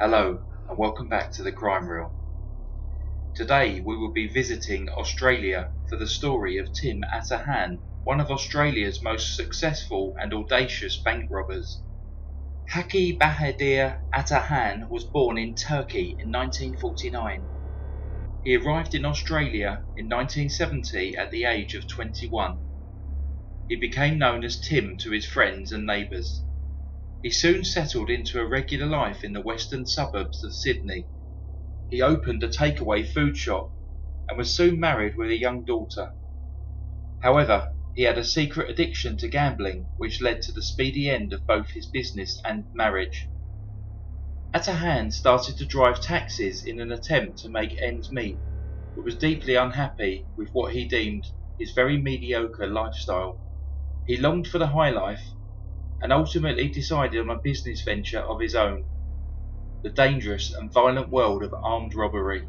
Hello and welcome back to Thecrimereel. Today we will be visiting Australia for the story of Tim Atahan, one of Australia's most successful and audacious bank robbers. Haki Bahadir Atahan was born in Turkey in 1949. He arrived in Australia in 1970 at the age of 21. He became known as Tim to his friends and neighbours. He soon settled into a regular life in the western suburbs of Sydney. He opened a takeaway food shop and was soon married with a young daughter. However, he had a secret addiction to gambling which led to the speedy end of both his business and marriage. Atahan started to drive taxis in an attempt to make ends meet, but was deeply unhappy with what he deemed his very mediocre lifestyle. He longed for the high life and ultimately decided on a business venture of his own, the dangerous and violent world of armed robbery.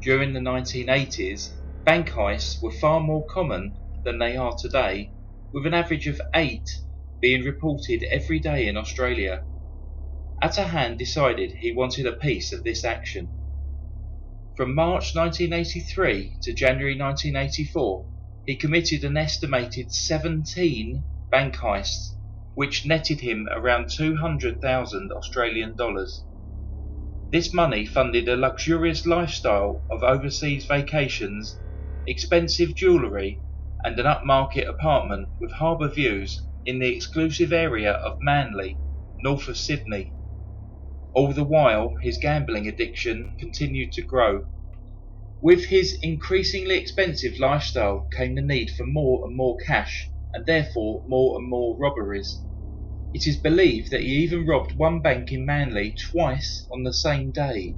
During the 1980s, bank heists were far more common than they are today, with an average of 8 being reported every day in Australia. Atahan decided he wanted a piece of this action. From March 1983 to January 1984, he committed an estimated 17 bank heists, which netted him around 200,000 Australian dollars. This money funded a luxurious lifestyle of overseas vacations, expensive jewellery, and an upmarket apartment with harbour views in the exclusive area of Manly, north of Sydney. All the while, his gambling addiction continued to grow. With his increasingly expensive lifestyle came the need for more and more cash, and therefore more and more robberies. It is believed that he even robbed one bank in Manly twice on the same day.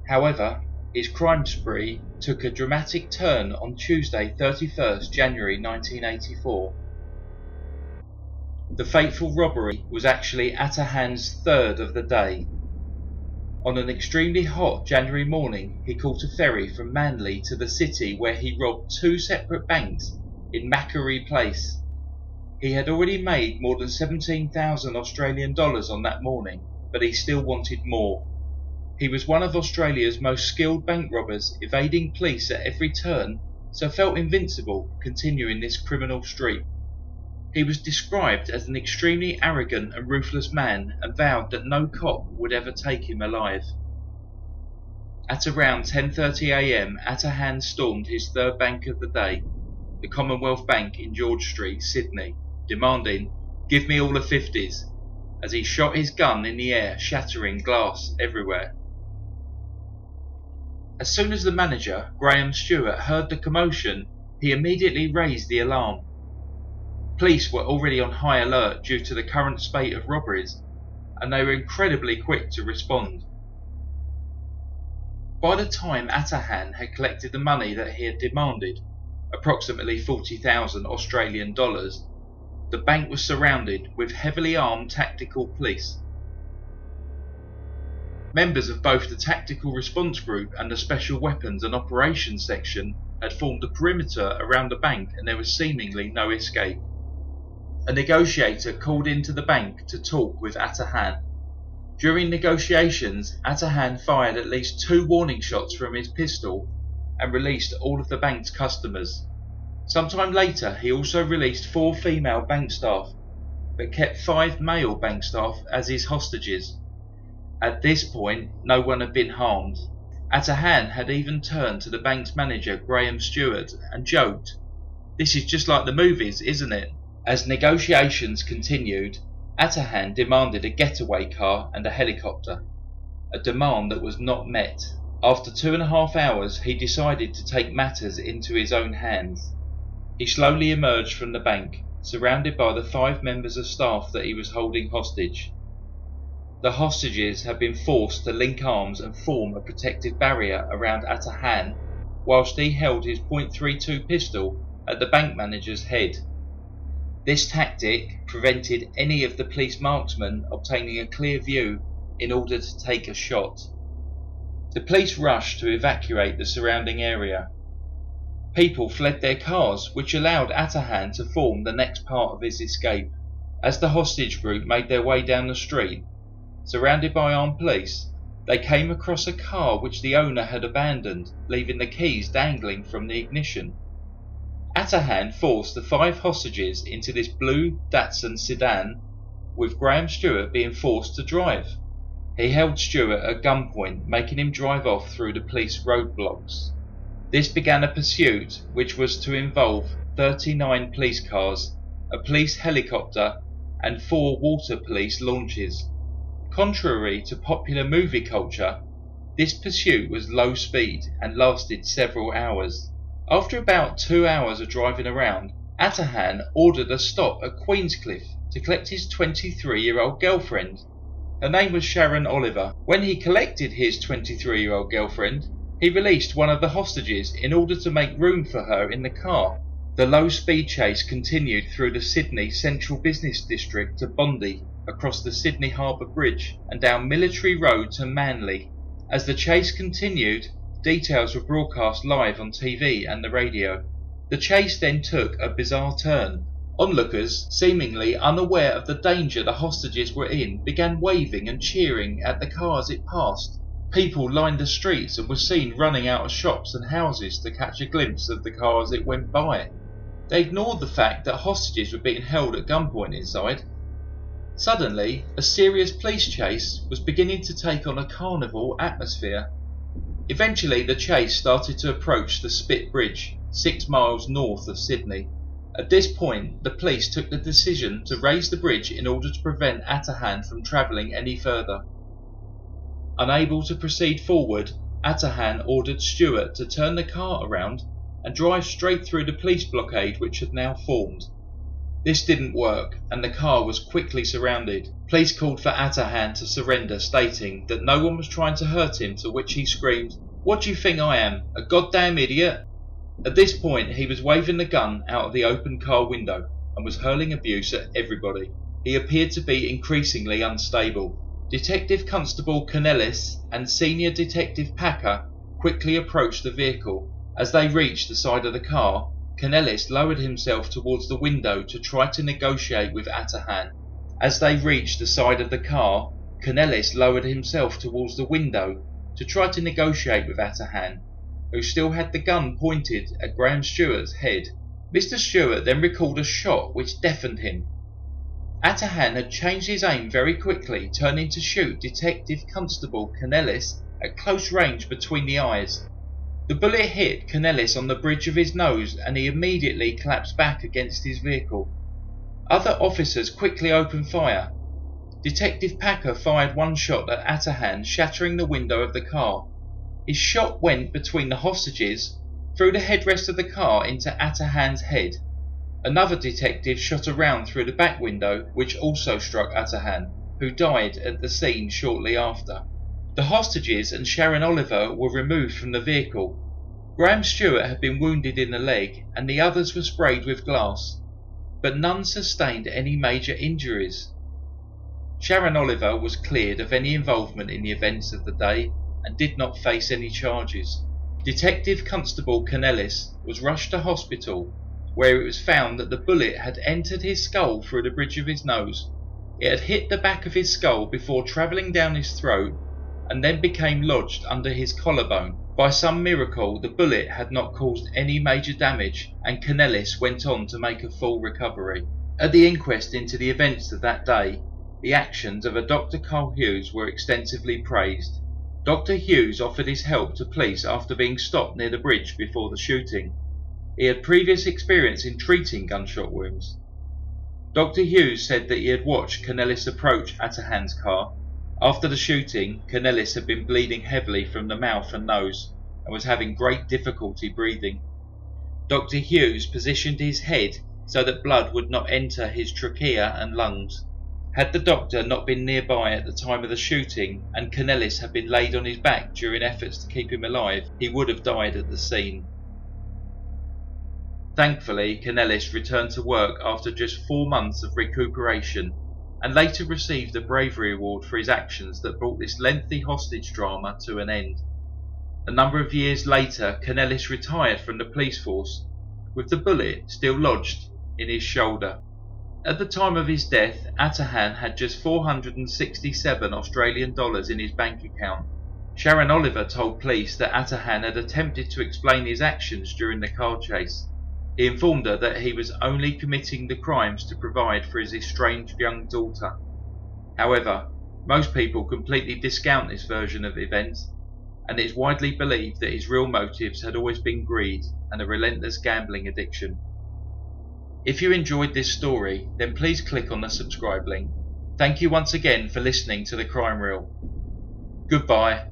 However, his crime spree took a dramatic turn on Tuesday 31st January 1984. The fateful robbery was actually Atahan's third of the day. On an extremely hot January morning, he caught a ferry from Manly to the city where he robbed 2 separate banks in MACQUARIE place. He had already made more than 17,000 Australian dollars on that morning, but he still wanted more. He was one of Australia's most skilled bank robbers, evading police at every turn, so felt invincible continuing this criminal streak. He was described as an extremely arrogant and ruthless man and vowed that no cop would ever take him alive. At around 10:30 a.m, Atahan stormed his third bank of the day, the Commonwealth Bank in George Street, Sydney, demanding, "Give me all the 50s," as he shot his gun in the air, shattering glass everywhere. As soon as the manager, Graham Stewart, heard the commotion, he immediately raised the alarm. Police were already on high alert due to the current spate of robberies, and they were incredibly quick to respond. By the time Atahan had collected the money that he had demanded, approximately 40,000 Australian dollars, the bank was surrounded with heavily armed tactical police. Members of both the Tactical Response Group and the Special Weapons and Operations Section had formed a perimeter around the bank, and there was seemingly no escape. A negotiator called into the bank to talk with Atahan. During negotiations, Atahan fired at least 2 warning shots from his pistol and released all of the bank's customers. Sometime later, he also released 4 female bank staff, but kept 5 male bank staff as his hostages. At this point, no one had been harmed. Atahan had even turned to the bank's manager, Graham Stewart, and joked, "This is just like the movies, isn't it?" As negotiations continued, Atahan demanded a getaway car and a helicopter, a demand that was not met. After 2.5 hours, he decided to take matters into his own hands. He slowly emerged from the bank, surrounded by the 5 members of staff that he was holding hostage. The hostages had been forced to link arms and form a protective barrier around Atahan, whilst he held his .32 pistol at the bank manager's head. This tactic prevented any of the police marksmen obtaining a clear view in order to take a shot. The police rushed to evacuate the surrounding area. People fled their cars, which allowed Atahan to form the next part of his escape. As the hostage group made their way down the street, surrounded by armed police, they came across a car which the owner had abandoned, leaving the keys dangling from the ignition. Atahan forced the 5 hostages into this blue Datsun sedan, with Graham Stewart being forced to drive. He held Stewart at gunpoint, making him drive off through the police roadblocks. This began a pursuit which was to involve 39 police cars, a police helicopter, and 4 water police launches. Contrary to popular movie culture, this pursuit was low speed and lasted several hours. After about 2 hours of driving around, Atahan ordered a stop at Queenscliff to collect his 23-year-old girlfriend. Her name was Sharon Oliver. When he collected his 23-year-old girlfriend, he released one of the hostages in order to make room for her in the car. The low-speed chase continued through the Sydney Central Business District to Bondi, across the Sydney Harbour Bridge and down Military Road to Manly. As the chase continued, details were broadcast live on TV and the radio. The chase then took a bizarre turn. Onlookers, seemingly unaware of the danger the hostages were in, began waving and cheering at the car as it passed. People lined the streets and were seen running out of shops and houses to catch a glimpse of the car as it went by. They ignored the fact that hostages were being held at gunpoint inside. Suddenly, a serious police chase was beginning to take on a carnival atmosphere. Eventually, the chase started to approach the Spit Bridge, 6 miles north of Sydney. At this point, the police took the decision to raise the bridge in order to prevent Atahan from travelling any further. Unable to proceed forward, Atahan ordered Stewart to turn the car around and drive straight through the police blockade which had now formed. This didn't work, and the car was quickly surrounded. Police called for Atahan to surrender, stating that no one was trying to hurt him, to which he screamed, "What do you think I am, a goddamn idiot?" At this point, he was waving the gun out of the open car window and was hurling abuse at everybody. He appeared to be increasingly unstable. Detective Constable Cornelis and Senior Detective Packer quickly approached the vehicle. As they reached the side of the car, Cornelis lowered himself towards the window to try to negotiate with Atahan. Who still had the gun pointed at Graham Stewart's head. Mr. Stewart then recalled a shot which deafened him. Atahan had changed his aim very quickly, turning to shoot Detective Constable Cornelis at close range between the eyes. The bullet hit Cornelis on the bridge of his nose and he immediately collapsed back against his vehicle. Other officers quickly opened fire. Detective Packer fired one shot at Atahan, shattering the window of the car. His shot went between the hostages, through the headrest of the car into Atahan's head. Another detective shot a round through the back window, which also struck Atahan, who died at the scene shortly after. The hostages and Sharon Oliver were removed from the vehicle. Graham Stewart had been wounded in the leg and the others were sprayed with glass, but none sustained any major injuries. Sharon Oliver was cleared of any involvement in the events of the day and did not face any charges. Detective Constable Cornelis was rushed to hospital, where it was found that the bullet had entered his skull through the bridge of his nose. It had hit the back of his skull before travelling down his throat and then became lodged under his collarbone. By some miracle, the bullet had not caused any major damage, and Cornelis went on to make a full recovery. At the inquest into the events of that day, the actions of a Dr. Carl Hughes were extensively praised. Dr. Hughes offered his help to police after being stopped near the bridge before the shooting. He had previous experience in treating gunshot wounds. Dr. Hughes said that he had watched Cornelis approach Atahan's car. After the shooting, Cornelis had been bleeding heavily from the mouth and nose and was having great difficulty breathing. Dr. Hughes positioned his head so that blood would not enter his trachea and lungs. Had the doctor not been nearby at the time of the shooting and Cornelis had been laid on his back during efforts to keep him alive, he would have died at the scene. Thankfully, Cornelis returned to work after just 4 months of recuperation and later received a bravery award for his actions that brought this lengthy hostage drama to an end. A number of years later, Cornelis retired from the police force, with the bullet still lodged in his shoulder. At the time of his death, Atahan had just 467 Australian dollars in his bank account. Sharon Oliver told police that Atahan had attempted to explain his actions during the car chase. He informed her that he was only committing the crimes to provide for his estranged young daughter. However, most people completely discount this version of events, and it is widely believed that his real motives had always been greed and a relentless gambling addiction. If you enjoyed this story, then please click on the subscribe link. Thank you once again for listening to The Crime Reel. Goodbye.